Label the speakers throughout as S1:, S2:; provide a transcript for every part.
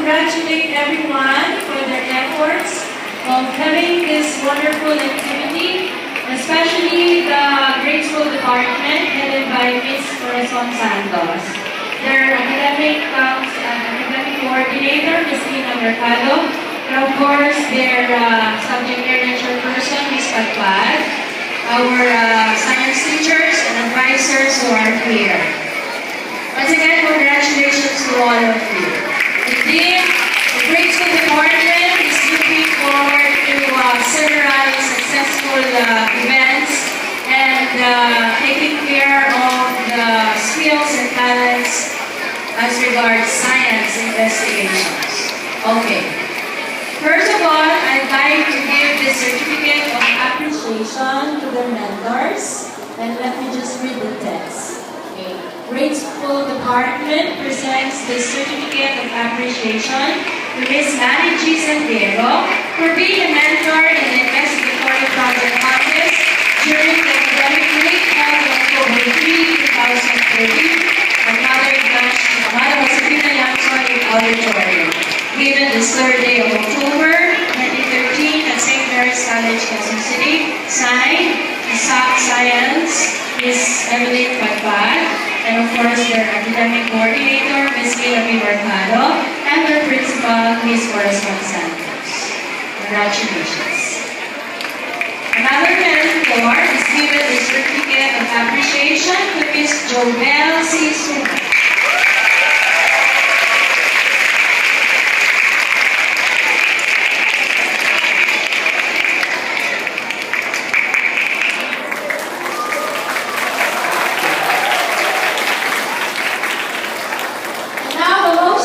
S1: congratulate everyone for their efforts of having this wonderful activity, especially the grade school department headed by Ms. Corazon Santos. Their academic coordinator, Ms. Ina Mercado, and of course their subject area chairperson, Ms. Patpad, our science teachers and advisors who are here. Once again, congratulations to all of you. Indeed, the grade school department is looking forward to several successful events and taking care of the skills and talents as regards science investigations. Okay. First of all, I'd like to give the certificate of appreciation to the mentors. And let me just read the text. Okay. Grade School Department presents the certificate of appreciation to Ms. Mary G. Santiago for being a mentor in the investigatory project office during the academic week held on October 3, 2013 at Mother Josefina Lacson Auditorium, given this 3rd day of October 2013 at St. Mary's College, Quezon City. Signed, SAC Science, Ms. Evelyn Patpad, and of course their academic coordinator, Ms. Ina Mercado, and their principal, Ms. Corazon Santos. Congratulations. Another mentor is given the certificate of appreciation to Ms. Jobel C. Suma.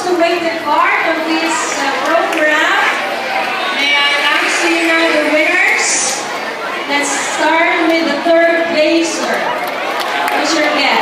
S1: Awaited part of this program. May I announce to you now the winners? Let's start with the 3rd placer. Who's your guest?